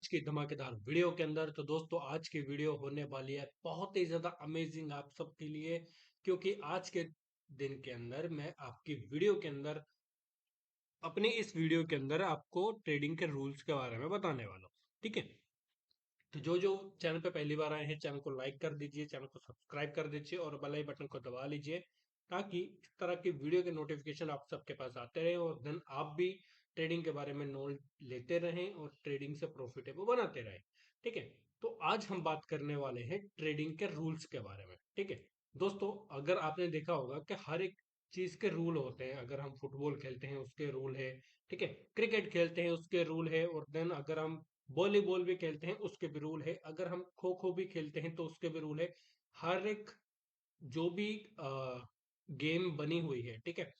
की धमाकेदार वीडियो के अंदर। तो दोस्तों, आज की वीडियो होने वाली है बहुत ही ज्यादा अमेजिंग आप सबके लिए, क्योंकि आज के दिन के अंदर मैं आपकी वीडियो के अंदर, अपने इस वीडियो के अंदर आपको ट्रेडिंग के रूल्स के बारे में बताने वाला हूँ। ठीक है। तो जो जो चैनल पे पहली बार आए हैं, चैनल को लाइक कर दीजिए, चैनल को सब्सक्राइब कर दीजिए और बेल आई बटन को दबा लीजिए, ताकि इस तरह की वीडियो के नोटिफिकेशन आप सबके पास आते रहे और देन आप भी ट्रेडिंग के बारे में नॉलेज लेते रहें और ट्रेडिंग से प्रॉफिटेबल बनाते रहें। ठीक है। तो आज हम बात करने वाले हैं ट्रेडिंग के रूल्स के बारे में। ठीक है। दोस्तों, अगर आपने देखा होगा कि हर एक चीज के रूल होते हैं। अगर हम फुटबॉल खेलते हैं उसके रूल है। ठीक है। क्रिकेट खेलते हैं उसके रूल है, और देन अगर हम वॉलीबॉल भी खेलते हैं उसके भी रूल है, अगर हम खो खो भी खेलते हैं तो उसके भी रूल है। हर एक जो भी गेम बनी हुई है, ठीक है,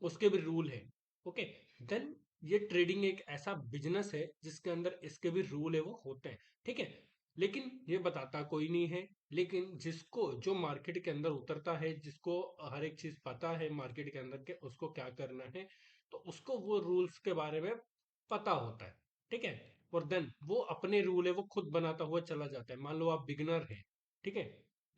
उसके भी रूल है। ओके। देन ये ट्रेडिंग एक ऐसा बिजनेस है जिसके अंदर इसके भी रूल है, वो होते हैं। ठीक है। लेकिन ये बताता कोई नहीं है। लेकिन जिसको जो मार्केट के अंदर उतरता है, जिसको हर एक चीज पता है मार्केट के अंदर के उसको क्या करना है, तो उसको वो रूल्स के बारे में पता होता है। ठीक है। और देन वो अपने रूल है वो खुद बनाता हुआ चला जाता है। मान लो आप बिगनर है। ठीक है।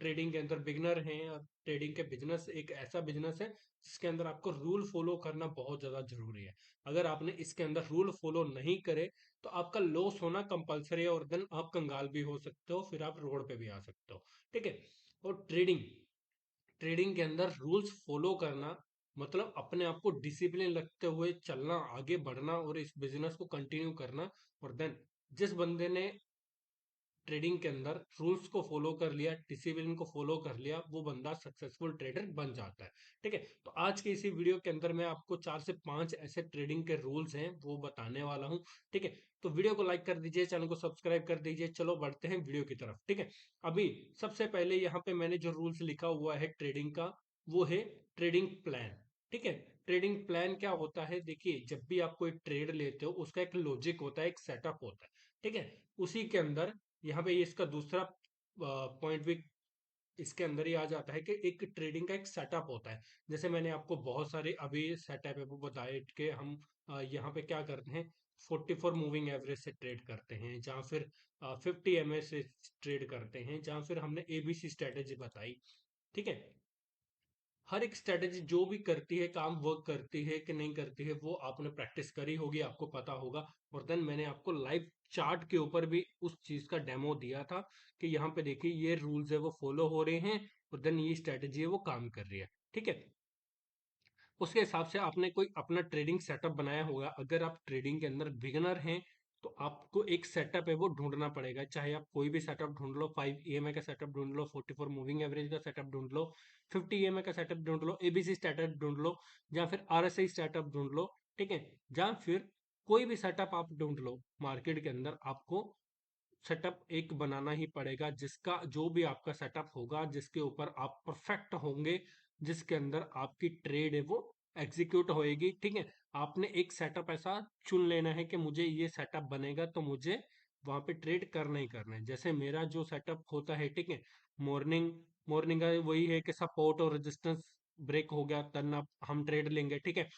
ट्रेडिंग के अंदर बिगनर हैं, और ट्रेडिंग के बिजनेस एक ऐसा बिजनेस है जिसके अंदर आपको रूल फॉलो करना बहुत ज्यादा जरूरी है। अगर आपने इसके अंदर रूल फॉलो नहीं करे तो आपका लॉस होना कंपलसरी है, और देन आप कंगाल भी हो सकते हो, फिर आप रोड पे भी आ सकते हो। ठीक है। और ट्रेडिंग ट्रेडिंग के अंदर रूल्स फॉलो करना मतलब अपने आप को डिसिप्लिन रखते हुए चलना, आगे बढ़ना और इस बिजनेस को कंटिन्यू करना। और देन जिस बंदे ने ट्रेडिंग के अंदर रूल्स को फॉलो कर लिया, डिसिप्लिन को फॉलो कर लिया, वो बंदा सक्सेसफुल ट्रेडर बन जाता है। ठीक है। तो आज के इसी वीडियो के अंदर मैं आपको 4 से 5 ऐसे ट्रेडिंग के रूल्स हैं वो बताने वाला हूँ। ठीक है। तो वीडियो को लाइक कर दीजिए, चैनल को सब्सक्राइब कर दीजिए। चलो बढ़ते हैं वीडियो की तरफ। ठीक है। अभी सबसे पहले यहाँ पे मैंने जो रूल्स लिखा हुआ है ट्रेडिंग का, वो है ट्रेडिंग प्लान। ठीक है। ट्रेडिंग प्लान क्या होता है? देखिए, जब भी आप कोई ट्रेड लेते हो उसका एक लॉजिक होता है, एक सेटअप होता है। ठीक है। उसी के अंदर यहाँ पे ये इसका दूसरा पॉइंट भी इसके अंदर ही आ जाता है कि एक ट्रेडिंग का एक सेटअप होता है। जैसे मैंने आपको बहुत सारे अभी सेटअप है वो बताए कि हम यहाँ पे क्या करते हैं। 44 मूविंग एवरेज से ट्रेड करते हैं, जहाँ फिर 50 एमए से ट्रेड करते हैं, जहाँ फिर हमने एबीसी स्ट्रेटेजी बताई। ठीक है। हर एक स्ट्रेटेजी जो भी करती है, काम वर्क करती है कि नहीं करती है, वो आपने प्रैक्टिस करी होगी, आपको पता होगा। और देन मैंने आपको लाइव चार्ट के ऊपर भी उस चीज का डेमो दिया था कि यहाँ पे देखिए ये रूल्स है वो फॉलो हो रहे हैं, और देन ये स्ट्रेटेजी है वो काम कर रही है। ठीक है। उसके हिसाब से आपने कोई अपना ट्रेडिंग सेटअप बनाया होगा। अगर आप ट्रेडिंग के अंदर बिगनर हैं तो आपको एक सेटअप है वो ढूंढना पड़ेगा। चाहे आप कोई भी सेटअप ढूंढ लो, 5 ईएमए का सेटअप ढूंढ लो, 44 मूविंग एवरेज का सेटअप ढूंढ लो, 50 ईएमए का सेटअप ढूंढ लो, एबीसी सेटअप ढूंढ लो, या फिर आरएसआई सेटअप ढूंढ लो। ठीक है। या फिर कोई भी सेटअप आप ढूंढ लो, मार्केट के अंदर आपको सेटअप एक बनाना ही पड़ेगा, जिसका जो भी आपका सेटअप होगा, जिसके ऊपर आप परफेक्ट होंगे, जिसके अंदर आपकी ट्रेड है वो एग्जीक्यूट होएगी। ठीक है। आपने एक सेटअप ऐसा चुन लेना है कि मुझे ये सेटअप बनेगा तो मुझे वहां पे ट्रेड करना ही करना है। जैसे मेरा जो सेटअप होता है, ठीक है, मॉर्निंग मॉर्निंग का वही है कि सपोर्ट और रेजिस्टेंस ब्रेक हो गया तब आप हम ट्रेड लेंगे। ठीक है।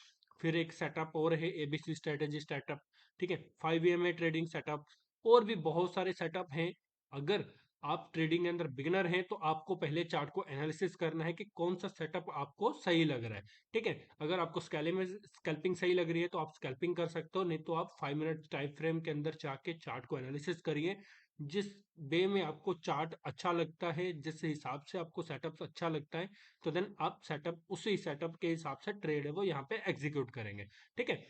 फिर एक सेटअप और है एबीसी स्ट्रेटेजी सेटअप। ठीक है। 5 ईएमए ट्रेडिंग सेटअप, और भी बहुत सारे सेटअप हैं। अगर आप ट्रेडिंग के अंदर बिगिनर हैं तो आपको पहले चार्ट को एनालिसिस करना है कि कौन सा सेटअप आपको सही लग रहा है। ठीक है। अगर आपको स्कैल्पिंग सही लग रही है तो आप स्कैल्पिंग कर सकते हो, नहीं तो आप 5 मिनट टाइम फ्रेम के अंदर जाके चार्ट को एनालिसिस करिए। जिस वे में आपको चार्ट अच्छा लगता है, जिस हिसाब से आपको सेटअप अच्छा लगता है, तो देन आप सेटअप उसी सेटअप के हिसाब से ट्रेड है वो यहाँ पे एग्जीक्यूट करेंगे। ठीक है।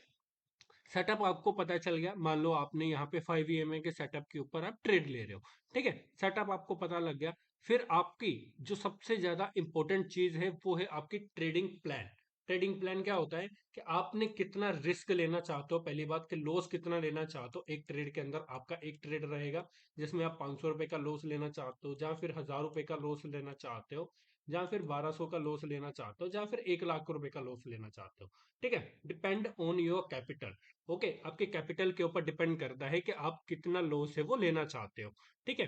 सेटअप आपको पता चल गया। मान लो आपने यहाँ पे 5 ईएमए के सेटअप के ऊपर आप ट्रेड ले रहे हो। ठीक है। सेटअप आपको पता लग गया। फिर आपकी जो सबसे ज्यादा इंपॉर्टेंट चीज है वो है आपकी ट्रेडिंग प्लान। ट्रेडिंग प्लान क्या होता है कि आपने कितना रिस्क लेना चाहते हो। पहली बात कि लॉस कितना लेना चाहते हो। एक ट्रेड के अंदर आपका एक ट्रेड रहेगा जिसमें आप 500 रुपए का लॉस लेना चाहते हो, या फिर 1000 रुपए का लॉस लेना चाहते हो, या फिर 1200 का लॉस लेना चाहते हो, या फिर 1 लाख रुपए का लॉस लेना चाहते हो। ठीक है। Depend on your capital. Okay. आपके कैपिटल के ऊपर डिपेंड करता है कि आप कितना लॉस है वो लेना चाहते हो। ठीक है।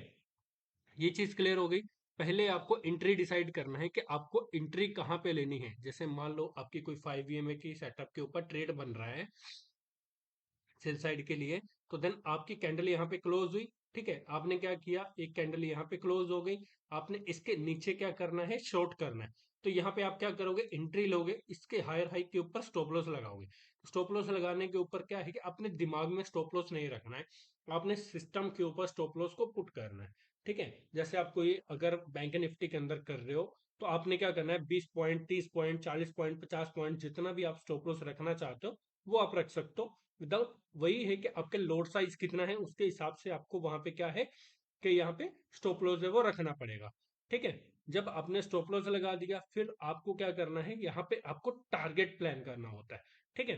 ये चीज क्लियर हो गई। पहले आपको एंट्री डिसाइड करना है कि आपको एंट्री कहाँ पे लेनी है। जैसे मान लो आपकी कोई 5 ईएमए की सेटअप के ऊपर ट्रेड बन रहा है, सेल साइड के लिए। तो देन आपकी कैंडल यहाँ पे क्लोज हुई, ठीक है, आपने क्या किया, एक कैंडल यहाँ पे क्लोज हो गई, आपने इसके नीचे क्या करना है, शॉर्ट करना है। तो यहाँ पे आप क्या करोगे, एंट्री लोगे, इसके हायर हाई के ऊपर स्टॉप लॉस लगाओगे। स्टॉप लॉस लगाने के ऊपर क्या है कि अपने दिमाग में स्टॉप लॉस नहीं रखना है, आपने सिस्टम के ऊपर स्टॉप लॉस को पुट करना है, ठीक है। जैसे आप कोई अगर बैंक निफ्टी के अंदर कर रहे हो, तो आपने क्या करना है, 20 पॉइंट, 30 पॉइंट, 40 पॉइंट, 50 पॉइंट, जितना भी आप स्टॉप लॉस रखना चाहते हो वो आप रख सकते हो। विदाउट, वही है कि आपके लोड साइज कितना है उसके हिसाब से आपको वहां पे क्या है कि यहाँ पे स्टॉप लॉस है वो रखना पड़ेगा, ठीक है। जब आपने स्टॉप लॉस लगा दिया, फिर आपको क्या करना है, यहाँ पे आपको टारगेट प्लान करना होता है, ठीक है।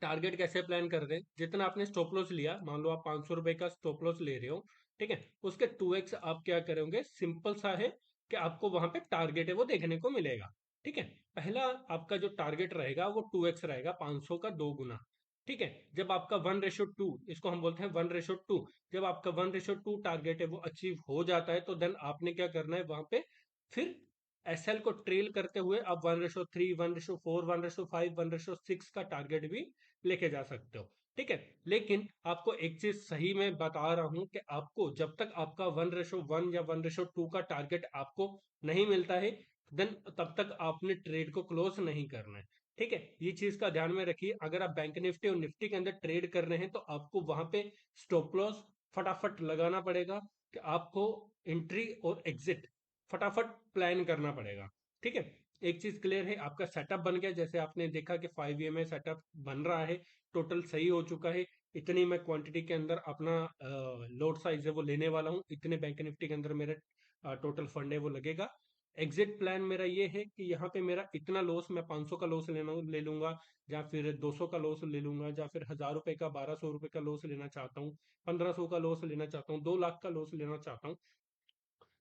टारगेट कैसे प्लान कर रहे हैं, जितना आपने स्टॉप लॉस लिया, मान लो आप 500 रुपए का स्टॉप लॉस ले रहे हो, ठीक है, उसके 2x आप क्या करोगे, सिंपल सा है कि आपको वहां पे टारगेट है वो देखने को मिलेगा, ठीक है। पहला आपका जो टारगेट रहेगा वो 2x रहेगा, 500 का 2 गुना, ठीक है। जब आपका 1:2, इसको हम बोलते हैं 1:2, जब आपका 1:2 टारगेट है वो अचीव हो जाता है, तो देन आपने क्या करना है वहां पे, फिर एसएल को ट्रेल करते हुए आप 1:3, 1:4, 1:5, 1:6 का टारगेट भी लेके जा सकते हो, ठीक है। लेकिन आपको एक चीज सही में बता रहा हूं कि आपको जब तक आपका 1:1 या 1:2 का टारगेट आपको नहीं मिलता है, देन तब तक आपने ट्रेड को क्लोज नहीं करना है, ठीक है। ये चीज का ध्यान में रखिए, अगर आप बैंक निफ्टी और निफ्टी के अंदर ट्रेड कर रहे हैं तो आपको वहां पे स्टॉप लॉस फटाफट लगाना पड़ेगा, कि आपको एंट्री और एग्जिट फटाफट प्लान करना पड़ेगा, ठीक है। एक चीज क्लियर है, आपका सेटअप बन गया, जैसे आपने देखा कि 5 EMI सेटअप बन रहा है, टोटल सही हो चुका है, इतनी मैं क्वांटिटी के अंदर अपना लोड साइज है वो लेने वाला हूँ, इतने बैंक निफ्टी के अंदर मेरा टोटल फंड है वो लगेगा। एग्जिट प्लान मेरा ये है कि यहाँ पे मेरा इतना लॉस, मैं 500 का लॉस ले लूंगा, या फिर 200 का लॉस ले लूंगा, या फिर 1000 रुपए का, 1200 रुपए का लॉस लेना चाहता हूँ, 1500 का लॉस लेना चाहता हूँ, 2 लाख का लॉस लेना चाहता हूँ,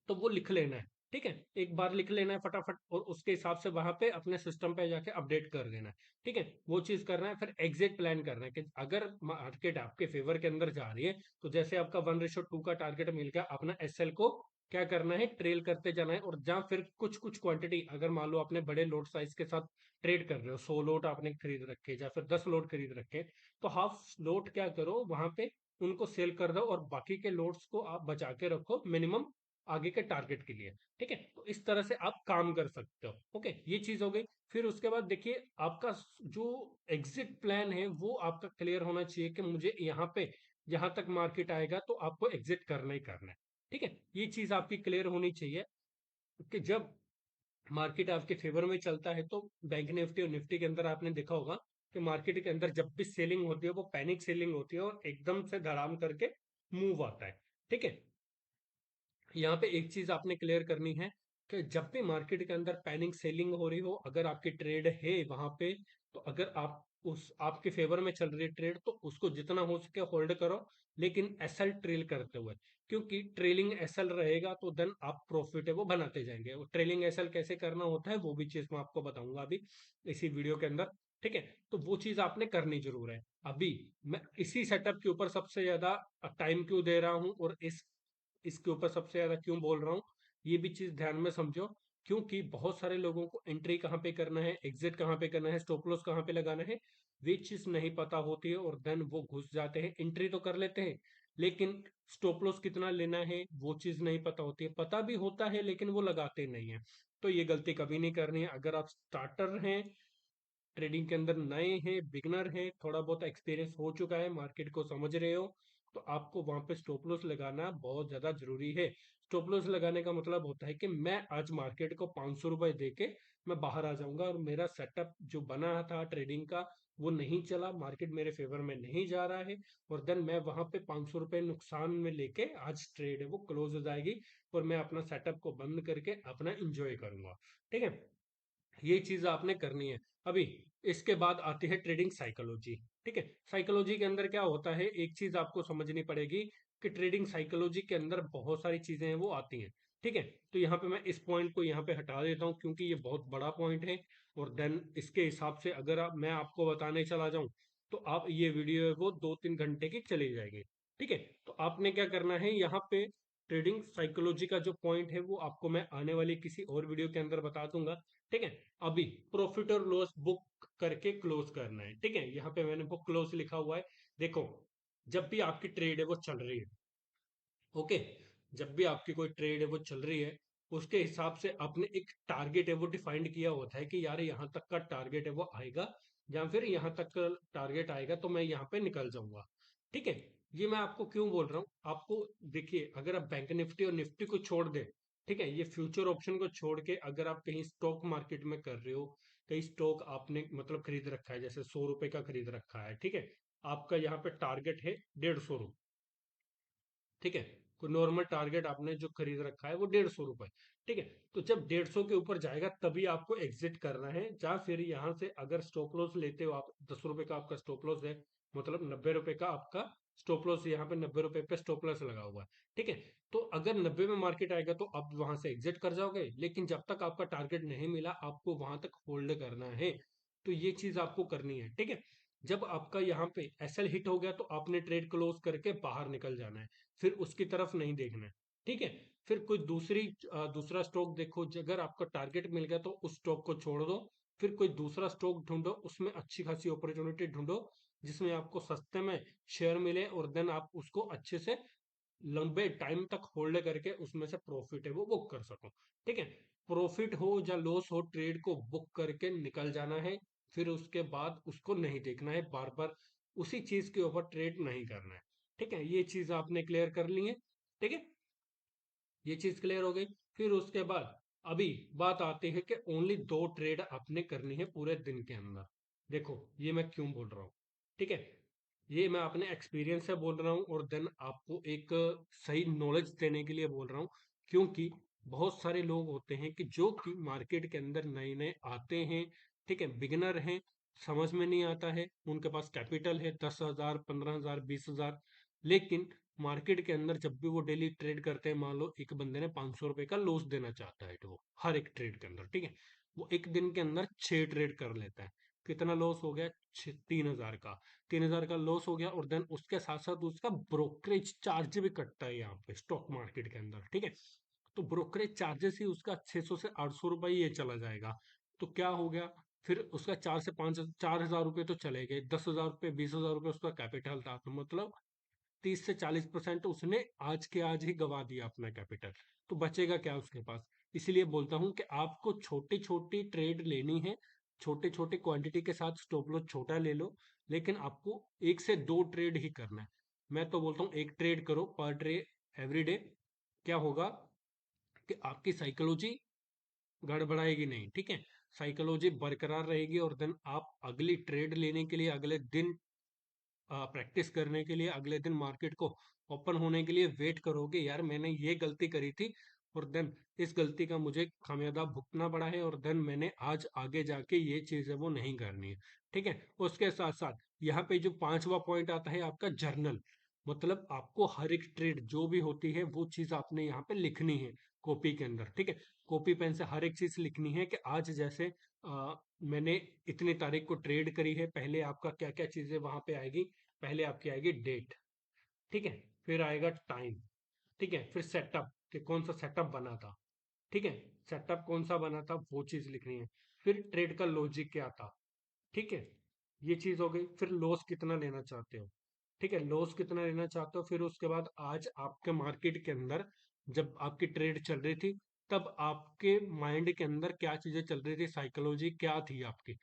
तो वो लिख लेना है, ठीक है। एक बार लिख लेना है फटाफट, और उसके हिसाब से वहां पे अपने सिस्टम पे जाके अपडेट कर देना है, ठीक है। वो चीज करना है, फिर एग्जिट प्लान करना है कि अगर मार्केट आपके फेवर के अंदर जा रही है, तो जैसे आपका 1:2 का टारगेट मिल गया, अपना एसएल को क्या करना है, ट्रेल करते जाना है। और जहां फिर कुछ कुछ क्वांटिटी, अगर मान लो आपने बड़े लोड साइज के साथ ट्रेड कर रहे हो, 100 लोट आपने खरीद रखे या फिर 10 लोट खरीद रखे, तो हाफ लोट क्या करो वहां पे, उनको सेल कर दो, और बाकी के लोट्स को आप बचा के रखो मिनिमम आगे के टारगेट के लिए, ठीक है। तो इस तरह से आप काम कर सकते हो, ओके, ये चीज हो गई। फिर उसके बाद देखिए, आपका जो एग्जिट प्लान है वो आपका क्लियर होना चाहिए कि मुझे यहाँ पे जहां तक मार्केट आएगा तो आपको एग्जिट करना ही करना है, ठीक है। ये चीज आपकी क्लियर होनी चाहिए कि जब मार्केट आपके फेवर में चलता है, तो बैंक निफ्टी और निफ्टी के अंदर आपने देखा होगा कि मार्केट के अंदर जब भी सेलिंग होती है वो पैनिक सेलिंग होती है, और एकदम से धड़ाम करके मूव आता है, ठीक है। यहाँ पे एक चीज आपने क्लियर करनी है कि जब भी मार्केट के अंदर पैनिक सेलिंग हो रही हो, अगर आपकी ट्रेड है वहां पे, तो अगर आप उस आपके फेवर में चल रही है ट्रेड, तो उसको जितना हो सके होल्ड करो, लेकिन एसएल ट्रेल करते हुए, क्योंकि ट्रेलिंग एसएल रहेगा तो देन आप प्रॉफिट है वो बनाते जाएंगे। वो ट्रेलिंग एसएल कैसे करना होता है वो भी चीज मैं आपको बताऊंगा अभी इसी वीडियो के अंदर, ठीक है। तो वो चीज आपने करनी जरूर है। अभी मैं इसी सेटअप के ऊपर सबसे ज्यादा टाइम क्यों दे रहा हूँ, और इसके ऊपर सबसे ज्यादा क्यों बोल रहा हूँ, ये भी चीज ध्यान में समझो। क्योंकि बहुत सारे लोगों को एंट्री कहाँ पे करना है, एग्जिट कहाँ पे करना है, स्टॉप लॉस कहाँ पे लगाना है, वे चीज नहीं पता होती है, और देन वो घुस जाते हैं, एंट्री तो कर लेते हैं लेकिन स्टॉप लॉस कितना लेना है वो चीज नहीं पता होती है, पता भी होता है लेकिन वो लगाते नहीं है। तो ये गलती कभी नहीं करनी है। अगर आप स्टार्टर हैं, ट्रेडिंग के अंदर नए हैं, बिगनर हैं, थोड़ा बहुत एक्सपीरियंस हो चुका है, मार्केट को समझ रहे हो, तो आपको वहां पे स्टॉप लॉस लगाना बहुत ज्यादा जरूरी है। स्टॉप लॉस लगाने का मतलब होता है कि मैं आज मार्केट को 500 रुपए दे के मैं बाहर आ जाऊंगा, और मेरा सेटअप जो बना था ट्रेडिंग का वो नहीं चला, मार्केट मेरे फेवर में नहीं जा रहा है, और देन मैं वहां पे 500 रुपए नुकसान में लेके आज ट्रेड है वो क्लोज हो जाएगी, और मैं अपना सेटअप को बंद करके अपना इंजॉय करूंगा, ठीक है। ये चीज आपने करनी है। अभी इसके बाद आती है ट्रेडिंग साइकोलॉजी, ठीक है। साइकोलॉजी के अंदर क्या होता है, एक चीज आपको समझनी पड़ेगी कि ट्रेडिंग साइकोलॉजी के अंदर बहुत सारी चीजें हैं वो आती हैं, ठीक है। तो यहाँ पे मैं इस पॉइंट को यहाँ पे हटा देता हूँ, क्योंकि ये बहुत बड़ा पॉइंट है, और देन इसके हिसाब से अगर मैं आपको बताने चला जाऊं तो आप ये वीडियो है वो 2-3 घंटे की चली जाएगी, ठीक है। तो आपने क्या करना है, यहाँ पे ट्रेडिंग साइकोलॉजी का जो पॉइंट है वो आपको मैं आने वाली किसी और वीडियो के अंदर बता दूंगा, ठीक है। अभी प्रॉफिट और लॉस बुक करके क्लोज करना है, ठीक है। यहाँ पे मैंने बुक क्लोज लिखा हुआ है, देखो, जब भी आपकी ट्रेड है वो चल रही है, ओके, जब भी आपकी कोई ट्रेड है वो चल रही है, उसके हिसाब से आपने एक टारगेट है वो डिफाइंड किया होता है कि यार यहाँ तक का टारगेट है वो आएगा, या फिर यहाँ तक का टारगेट आएगा तो मैं यहाँ पे निकल जाऊंगा। ठीक है, ये मैं आपको क्यों बोल रहा हूँ आपको। देखिए, अगर आप बैंक निफ्टी और निफ्टी को छोड़ दें, ठीक है, ये फ्यूचर ऑप्शन को छोड़ के अगर आप कहीं स्टॉक मार्केट में कर रहे हो, कहीं स्टॉक आपने मतलब खरीद रखा है, जैसे 100 रुपए का खरीद रखा है, ठीक है, आपका यहाँ पे टारगेट है 150 रुपये, ठीक है, कोई नॉर्मल टारगेट आपने जो खरीद रखा है वो 150 रुपए, ठीक है, तो जब 150 के ऊपर जाएगा तभी आपको एग्जिट करना है, या फिर यहाँ से अगर स्टॉप लॉस लेते हो आप, 10 रुपए का आपका स्टॉप लॉस है, मतलब 90 रुपए का आपका स्टॉप लॉस, यहाँ पे 90 रुपए पे स्टॉप लॉस लगा हुआ है, ठीक है, तो अगर 90 में मार्केट आएगा तो आप वहां से एग्जिट कर जाओगे, लेकिन जब तक आपका टारगेट नहीं मिला आपको वहां तक होल्ड करना है। तो ये चीज आपको करनी है, ठीक है। जब आपका यहाँ पे एसएल हिट हो गया तो आपने ट्रेड क्लोज करके बाहर निकल जाना है, फिर उसकी तरफ नहीं देखना है, ठीक है। फिर कोई दूसरा स्टॉक देखो, अगर आपका टारगेट मिल गया तो उस स्टॉक को छोड़ दो, फिर कोई दूसरा स्टॉक ढूंढो, उसमें अच्छी खासी अपॉर्चुनिटी ढूंढो जिसमें आपको सस्ते में शेयर मिले, और देन आप उसको अच्छे से लंबे टाइम तक होल्ड करके उसमें से प्रॉफिट है वो बुक कर सको, ठीक है। प्रॉफिट हो या लॉस हो, ट्रेड को बुक करके निकल जाना है, फिर उसके बाद उसको नहीं देखना है बार बार, उसी चीज के ऊपर ट्रेड नहीं करना है, ठीक है। ये चीज आपने क्लियर कर ली है, ठीक है, ये चीज क्लियर हो गई। फिर उसके बाद अभी बात आती है कि ओनली 2 ट्रेड आपने करनी है पूरे दिन के अंदर। देखो, ये मैं क्यों बोल रहा हूँ, ठीक है, ये मैं अपने एक्सपीरियंस से बोल रहा हूँ, और देन आपको एक सही नॉलेज देने के लिए बोल रहा हूँ, क्योंकि बहुत सारे लोग होते हैं कि जो कि मार्केट के अंदर नए नए आते हैं, ठीक है, बिगिनर हैं, समझ में नहीं आता है, उनके पास कैपिटल है 10,000, 15,000, 20,000, लेकिन मार्केट के अंदर जब भी वो डेली ट्रेड करते हैं, मान लो एक बंदे ने 500 रुपए का लॉस देना चाहता है, तो वो हर एक ट्रेड के अंदर, ठीक है, वो एक दिन के अंदर 6 ट्रेड कर लेता है, कितना लॉस हो गया, 3,000 का, 3,000 का लॉस हो गया, और देन उसके साथ साथ उसका ब्रोकरेज चार्ज भी कटता है यहाँ पे स्टॉक मार्केट के अंदर, ठीक है, तो ब्रोकरेज चार्जेस ही उसका 600 से 800 रुपये ये चला जाएगा। तो क्या हो गया, फिर उसका 4 से 5 4 हजार रुपये तो चले गए, 10,000 रुपये, 20,000 रुपये उसका कैपिटल था, तो मतलब 30 से 40% उसने आज के आज ही गवा दिया अपना कैपिटल। तो बचेगा क्या उसके पास। इसीलिए बोलता हूं कि आपको छोटी छोटी ट्रेड लेनी है, छोटे छोटे क्वांटिटी के साथ स्टॉप लॉस छोटा ले लो, लेकिन आपको 1 से 2 ट्रेड ही करना है। मैं तो बोलता हूँ 1 ट्रेड करो पर डे, एवरी डे। क्या होगा कि आपकी साइकोलॉजी गड़बड़ाएगी नहीं, ठीक है, साइकोलॉजी बरकरार रहेगी, और देन आप अगली ट्रेड लेने के लिए, अगले दिन प्रैक्टिस करने के लिए, अगले दिन मार्केट को ओपन होने के लिए वेट करोगे, यार मैंने ये गलती करी थी, और देन इस गलती का मुझे खामियाजा भुगतना पड़ा है, और देन मैंने आज आगे जाके ये चीज है वो नहीं करनी है, ठीक है। उसके साथ साथ यहाँ पे जो 5वां पॉइंट आता है आपका जर्नल, मतलब आपको हर एक ट्रेड जो भी होती है वो चीज आपने यहाँ पे लिखनी है कॉपी के अंदर, ठीक है, कॉपी पेन से हर एक चीज लिखनी है कि आज जैसे मैंने इतनी तारीख को ट्रेड करी है, पहले आपका क्या क्या चीजें वहां पे आएगी, पहले आपकी आएगी डेट, ठीक है, फिर आएगा टाइम, ठीक है, फिर सेटअप कि कौन सा सेटअप बना था, ठीक है, सेटअप कौन सा बना था वो चीज लिखनी है, फिर ट्रेड का लॉजिक क्या था, ठीक है, ये चीज हो गई। फिर लॉस कितना लेना चाहते हो, ठीक है, लॉस कितना लेना चाहते हो, फिर उसके बाद आज आपके मार्केट के अंदर जब आपकी ट्रेड चल रही थी, तब आपके माइंड के अंदर क्या चीजें चल रही थी, साइकोलॉजी क्या थी आपकी,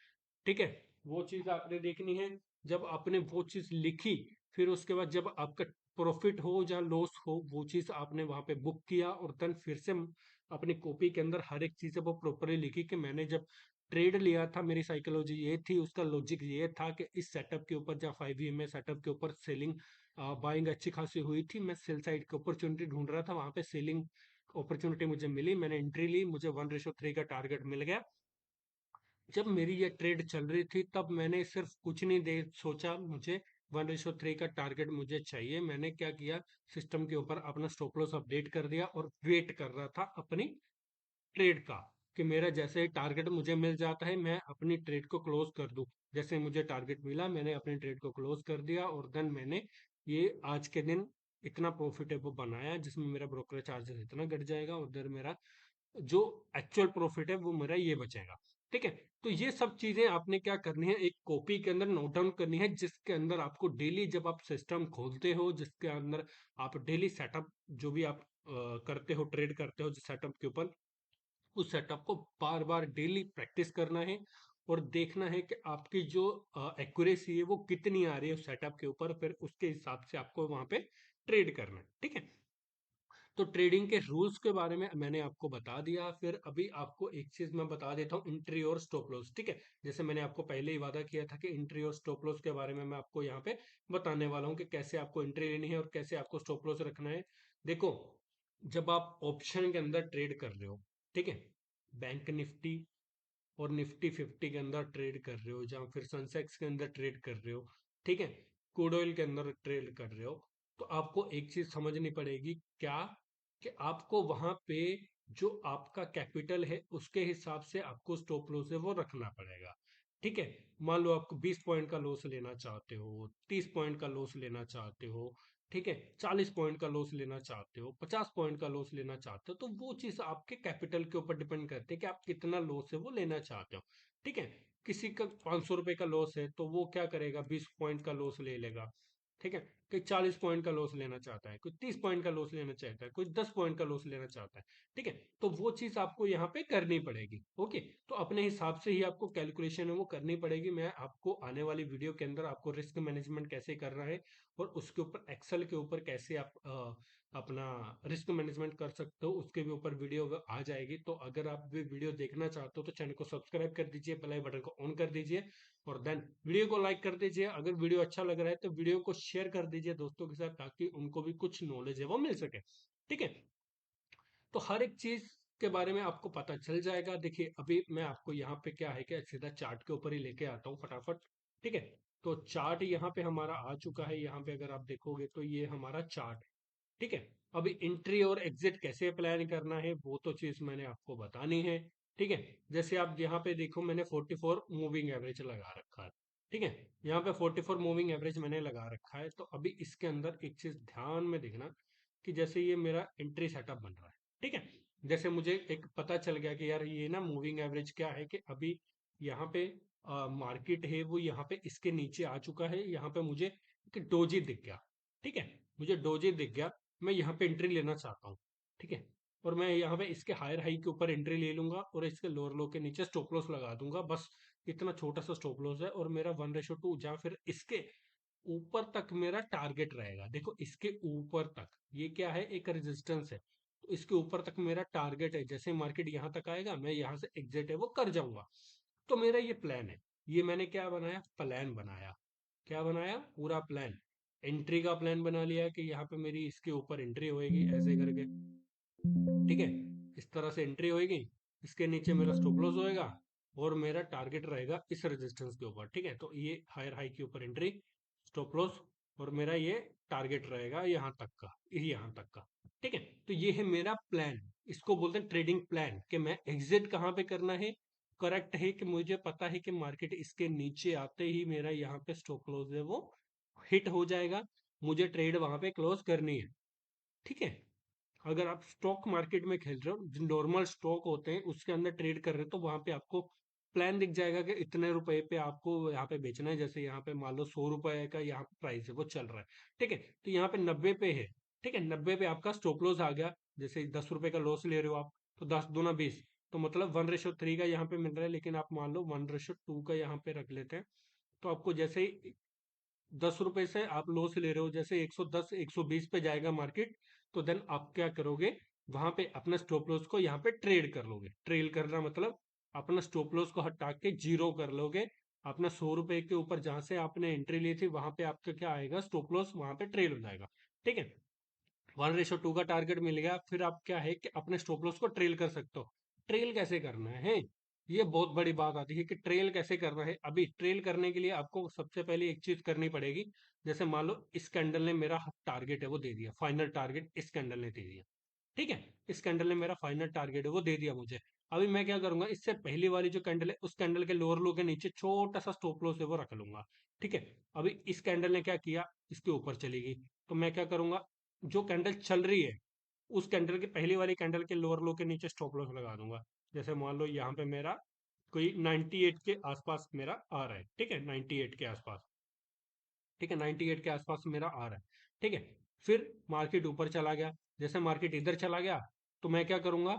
ठीक है, वो चीज आपने देखनी है। जब आपने वो चीज लिखी, फिर उसके बाद जब आपका प्रॉफिट हो या लॉस हो, वो चीज आपने वहां पे बुक किया, और देन फिर से अपनी कॉपी के अंदर हर एक चीज है वो प्रॉपरली लिखी कि मैंने जब ट्रेड लिया था मेरी साइकोलॉजी ये थी, उसका लॉजिक ये था कि इस सेटअप के ऊपर, जब 5 EMA सेटअप के ऊपर सेलिंग बाइंग अच्छी खासी हुई थी, मैं सेल साइड की अपॉर्चुनिटी ढूंढ रहा था, वहां पे सेलिंग अपॉर्चुनिटी मुझे मिली, मैंने एंट्री ली, मुझे 1:3 का टारगेट मिल गया। जब मेरी ये ट्रेड चल रही थी तब मैंने सिर्फ कुछ नहीं दे सोचा, मुझे 1:3 का टारगेट मुझे चाहिए, मैंने क्या किया, सिस्टम के ऊपर अपना स्टॉप लॉस अपडेट कर दिया, और वेट कर रहा था अपनी ट्रेड का, कि मेरा जैसे ही टारगेट मुझे मिल जाता है मैं अपनी ट्रेड को क्लोज कर दूं। जैसे मुझे टारगेट मिला मैंने अपनी ट्रेड को क्लोज कर दिया, और देन मैंने ये आज के दिन इतना प्रॉफिटेबल बनाया जिसमें मेरा ब्रोकरेज चार्जेस इतना घट जाएगा, उधर मेरा जो एक्चुअल प्रॉफिट है वो मेरा ये बचेगा, ठीक है। तो ये सब चीजें आपने क्या करनी है, एक कॉपी के अंदर नोट डाउन करनी है, जिसके अंदर आपको डेली जब आप सिस्टम खोलते हो, जिसके अंदर आप डेली सेटअप जो भी आप करते हो, ट्रेड करते हो जिस सेटअप के ऊपर, उस सेटअप को बार बार डेली प्रैक्टिस करना है और देखना है कि आपकी जो एक्यूरेसी है वो कितनी आ रही है उस सेटअप के ऊपर, फिर उसके हिसाब से आपको वहां पे ट्रेड करना है। ठीक है। तो ट्रेडिंग के रूल्स के बारे में मैंने आपको बता दिया। फिर अभी आपको एक चीज मैं बता देता हूँ, एंट्री और स्टॉप लॉस। ठीक है। जैसे मैंने आपको पहले ही वादा किया था कि एंट्री और स्टॉप लॉस के बारे में मैं आपको यहाँ पे बताने वाला हूँ कि कैसे आपको एंट्री लेनी है और कैसे आपको स्टॉप लॉस रखना है। देखो, जब आप ऑप्शन के अंदर ट्रेड कर रहे हो, ठीक है, बैंक निफ्टी और निफ्टी 50 के अंदर ट्रेड कर रहे हो, जहां फिर सेंसेक्स के अंदर ट्रेड कर रहे हो, ठीक है, क्रूड ऑयल के अंदर ट्रेड कर रहे हो, तो आपको एक चीज समझनी पड़ेगी, क्या, कि आपको वहां पे जो आपका कैपिटल है उसके हिसाब से आपको स्टॉप लॉस है वो रखना पड़ेगा। ठीक है। मान लो आपको 20 पॉइंट का लॉस लेना चाहते हो, 30 पॉइंट का लॉस लेना चाहते हो, ठीक है, 40 पॉइंट का लॉस लेना चाहते हो, 50 पॉइंट का लॉस लेना चाहते हो, तो वो चीज आपके कैपिटल के ऊपर डिपेंड करती है कि आप कितना लॉस है वो लेना चाहते हो। ठीक है। किसी का 500 रुपए का लॉस है तो वो क्या करेगा, 20 पॉइंट का लॉस ले लेगा। ठीक है। कोई 40 पॉइंट का लॉस लेना चाहता है, कोई 30 पॉइंट का लॉस लेना चाहता है, कोई 10 पॉइंट का लॉस लेना चाहता है। ठीक है। तो वो चीज आपको यहाँ पे करनी पड़ेगी। ओके। तो अपने हिसाब से ही आपको कैलकुलेशन है वो करनी पड़ेगी। मैं आपको आने वाली वीडियो के अंदर आपको रिस्क मैनेजमेंट कैसे करना है और उसके ऊपर एक्सेल के ऊपर कैसे आप अपना रिस्क मैनेजमेंट कर सकते हो, उसके भी ऊपर वीडियो आ जाएगी। तो अगर आप भी वीडियो देखना चाहते हो तो चैनल को सब्सक्राइब कर दीजिए, बेल आइकन बटन को ऑन कर दीजिए और देन वीडियो को लाइक कर दीजिए। अगर वीडियो अच्छा लग रहा है तो वीडियो को शेयर कर दीजिए दोस्तों के साथ, ताकि उनको भी कुछ नॉलेज है वो मिल सके। ठीक है। तो हर एक चीज के बारे में आपको पता चल जाएगा। देखिए, अभी मैं आपको यहाँ पे क्या है कि सीधा चार्ट के ऊपर ही लेके आता हूँ फटाफट। ठीक है। तो चार्ट यहाँ पे हमारा आ चुका है। यहाँ पे अगर आप देखोगे तो ये हमारा चार्ट है। ठीक है। अभी एंट्री और एग्जिट कैसे प्लान करना है वो तो चीज मैंने आपको बतानी है। ठीक है। जैसे आप यहाँ पे देखो, मैंने 44 मूविंग एवरेज लगा रखा है। ठीक है। यहाँ पे 44 मूविंग एवरेज मैंने लगा रखा है। तो अभी इसके अंदर एक चीज ध्यान में देखना कि जैसे ये मेरा एंट्री सेटअप बन रहा है। ठीक है। जैसे मुझे एक पता चल गया कि यार ये ना मूविंग एवरेज क्या है, कि अभी यहाँ पे मार्केट है वो यहाँ पे इसके नीचे आ चुका है। यहाँ पे मुझे एक डोजी दिख गया। ठीक है। मुझे डोजी दिख गया, मैं यहाँ पे एंट्री लेना चाहता हूँ। ठीक है। और मैं यहाँ पे इसके हायर हाई के ऊपर एंट्री ले लूंगा और इसके लोअर लो के नीचे स्टॉप लॉस लगा दूंगा। बस इतना छोटा सा स्टॉप लॉस है और मेरा 1:2 या फिर इसके ऊपर तक मेरा टारगेट रहेगा। देखो, इसके ऊपर तक ये क्या है, एक रेजिस्टेंस है, तो इसके ऊपर तक मेरा टारगेट है। जैसे मार्केट यहाँ तक आएगा मैं यहाँ से एग्जिट है वो कर जाऊंगा। तो मेरा ये प्लान है। ये मैंने क्या बनाया, प्लान बनाया। क्या बनाया, पूरा प्लान। एंट्री का प्लान बना लिया कि यहाँ पे मेरी इसके ऊपर एंट्री होएगी ऐसे करके। ठीक है। इस तरह से एंट्री होएगी, इसके नीचे मेरा स्टॉप लॉस होएगा और मेरा टारगेट रहेगा इस रेजिस्टेंस के ऊपर। ठीक है। तो ये हायर हाई के ऊपर एंट्री, स्टॉप लॉस, और मेरा ये टारगेट रहेगा यहाँ तक का, यहाँ तक का। ठीक है। तो ये है मेरा प्लान। इसको बोलते हैं ट्रेडिंग प्लान, कि मैं एग्जिट कहाँ पे करना है। करेक्ट है कि मुझे पता है कि मार्केट इसके नीचे आते ही मेरा यहाँ पे स्टॉप लॉस है वो हिट हो जाएगा, मुझे ट्रेड वहां पे क्लोज करनी है। ठीक है। अगर आप स्टॉक मार्केट में खेल रहे हो, जो नॉर्मल स्टॉक होते हैं उसके अंदर ट्रेड कर रहे हो, तो वहां पे आपको प्लान दिख जाएगा कि इतने रुपए पे आपको यहाँ पे बेचना है। जैसे यहाँ पे मान लो 100 रुपए का यहाँ पे प्राइस है वो चल रहा है। ठीक है। तो यहाँ पे 90 पे है। ठीक है। 90 पे आपका स्टॉप लॉस आ गया। जैसे 10 रुपए का लॉस ले रहे हो आप, तो 10 दूना 20, तो मतलब 1:3 का यहाँ पे मिल रहा है, लेकिन आप मान लो 1:2 का यहाँ पे रख लेते हैं। तो आपको जैसे ही 10 रुपए से आप लॉस ले रहे हो, जैसे 110 120 पे जाएगा मार्केट, तो देन आप क्या करोगे, वहां पे अपना स्टॉप लॉस को यहाँ पे ट्रेड कर लोगे। ट्रेल करना मतलब अपना स्टॉप लॉस को हटा के जीरो कर लोगे। अपना 100 रुपए के ऊपर जहां से आपने एंट्री ली थी वहां पे आपका क्या आएगा, स्टॉप लॉस वहां पे ट्रेल हो जाएगा। ठीक है। 1:2 का टारगेट मिल गया, फिर आप क्या है कि अपने स्टॉप लॉस को ट्रेल कर सकते हो। ट्रेल कैसे करना है, ये बहुत बड़ी बात आती है कि ट्रेल कैसे करना है। अभी ट्रेल करने के लिए आपको सबसे पहले एक चीज करनी पड़ेगी। जैसे मान लो इस कैंडल ने मेरा टारगेट है वो दे दिया, फाइनल टारगेट इस कैंडल ने दे दिया। ठीक है। इस कैंडल ने मेरा फाइनल टारगेट है वो दे दिया मुझे। अभी मैं क्या करूंगा, इससे पहली वाली जो कैंडल है उस कैंडल के लोअर लो के नीचे छोटा सा स्टॉप लॉस है वो रख लूंगा। ठीक है। अभी इस कैंडल ने क्या किया, इसके ऊपर चली गई, तो मैं क्या करूंगा, जो कैंडल चल रही है उस कैंडल के पहली वाली कैंडल के लोअर लो के नीचे स्टॉप लॉस लगा दूंगा। जैसे मान लो यहाँ पे मेरा कोई 98 के आसपास मेरा आ रहा है, ठीक है, 98 के आसपास, ठीक है, 98 के आसपास मेरा आ रहा है, ठीक है। फिर मार्केट ऊपर चला गया, जैसे मार्केट इधर चला गया, तो मैं क्या करूंगा,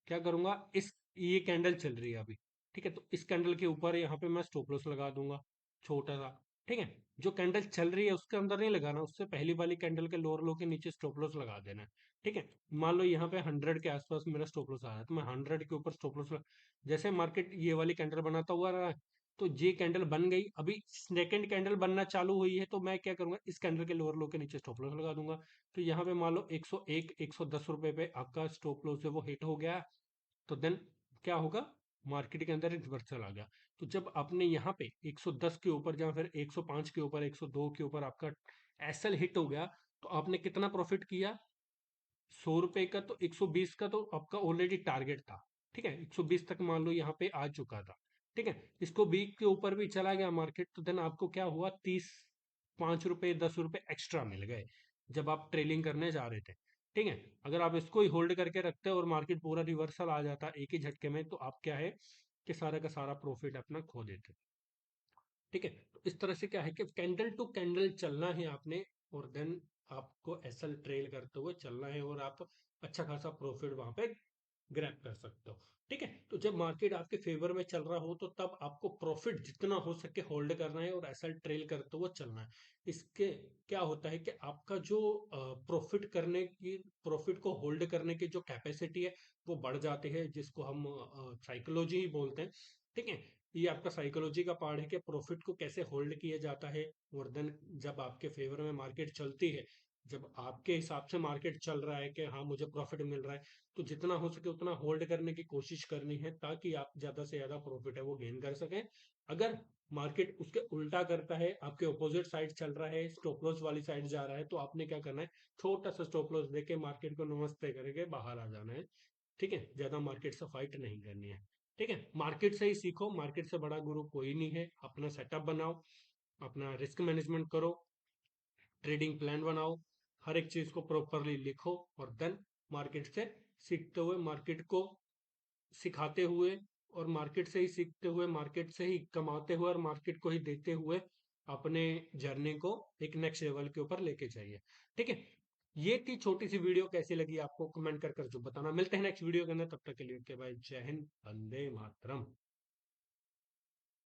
क्या करूंगा, इस ये कैंडल चल रही है अभी, ठीक है, तो इस कैंडल के ऊपर यहाँ पे मैं स्टॉप लॉस लगा दूंगा, छोटा सा, ठीक है। जो कैंडल चल रही है उसके अंदर नहीं लगाना, उससे पहली वाली कैंडल के लोअर लो के नीचे स्टॉप लॉस लगा देना है, ठीक है। मान लो यहाँ पे 100 के आसपास मेरा स्टॉप लॉस आ रहा है, तो मैं 100 के ऊपर स्टॉप लॉस, जैसे मार्केट ये वाली कैंडल बनाता हुआ रहा है, तो ये कैंडल बन गई, अभी सेकेंड कैंडल बनना चालू हुई है, तो मैं क्या करूंगा, इस कैंडल के लोअर लो के नीचे स्टॉप लॉस लगा दूंगा। तो यहाँ पे मान लो 101 110 रुपए पे आपका स्टॉप लॉस है वो हिट हो गया, तो देन क्या होगा, मार्केट के अंदर एक रिवर्सल आ गया। तो जब आपने यहाँ पे 110 के ऊपर या फिर 105 के ऊपर 102 के ऊपर आपका एसएल हिट हो गया, तो आपने कितना प्रॉफिट किया, 100 रुपए का, तो 120 का तो आपका ऑलरेडी टारगेट था, ठीक है, 120 तक मान लो यहाँ पे आ चुका था, ठीक है। इसको 20 के ऊपर भी चला गया मार्केट, तो देन आपको क्या हुआ, 5 रुपए 10 रुपए एक्स्ट्रा मिल गए जब आप ट्रेलिंग करने जा रहे थे, ठीक है। अगर आप इसको ही होल्ड करके रखते और मार्केट पूरा रिवर्सल आ जाता एक ही झटके में, तो आप क्या है कि सारा का सारा प्रॉफिट अपना खो देते, ठीक है। तो इस तरह से क्या है कि कैंडल टू कैंडल चलना है आपने, और देन आपको एसएल ट्रेल करते हुए चलना है, और आप अच्छा खासा प्रॉफिट वहां पे ग्रैब कर सकते हो, ठीक है। तो जब मार्केट आपके फेवर में चल रहा हो, तो तब आपको प्रॉफिट जितना हो सके होल्ड करना है और एसएल ट्रेल करते हुए चलना है। इसके क्या होता है कि आपका जो प्रॉफिट करने की, प्रॉफिट को होल्ड करने की जो कैपेसिटी है वो बढ़ जाती है, जिसको हम साइकोलॉजी ही बोलते हैं, ठीक है। ये आपका साइकोलॉजी का पार्ट है कि प्रॉफिट को कैसे होल्ड किया जाता है, और देन जब आपके फेवर में मार्केट चलती है, जब आपके हिसाब से मार्केट चल रहा है कि हाँ मुझे प्रॉफिट मिल रहा है, तो जितना हो सके उतना होल्ड करने की कोशिश करनी है, ताकि आप ज्यादा से ज्यादा प्रॉफिट है वो गेन कर सकें। अगर मार्केट उसके उल्टा करता है, आपके ऑपोजिट साइड चल रहा है, स्टॉप लॉस वाली साइड जा रहा है, तो आपने क्या करना है, छोटा सा स्टॉप लॉस देके मार्केट को नमस्ते करके बाहर आ जाना है, ठीक है। ज्यादा मार्केट से फाइट नहीं करनी है, ठीक है। मार्केट से ही सीखो, मार्केट से बड़ा गुरु कोई नहीं है। अपना सेटअप बनाओ, अपना रिस्क मैनेजमेंट करो, ट्रेडिंग प्लान बनाओ, हर एक चीज को प्रॉपरली लिखो, और देन मार्केट से सीखते हुए, मार्केट को सिखाते हुए, और मार्केट से ही सीखते हुए, मार्केट से ही कमाते हुए, और मार्केट को ही देते हुए अपने जर्नी को एक नेक्स्ट लेवल के ऊपर लेके जाइए, ठीक है। ये थी छोटी सी वीडियो, कैसी लगी आपको कमेंट कर कर जो बताना। मिलते हैं नेक्स्ट वीडियो के अंदर, तब तक के लिए, ओके भाई, जय हिंद, वंदे मातरम।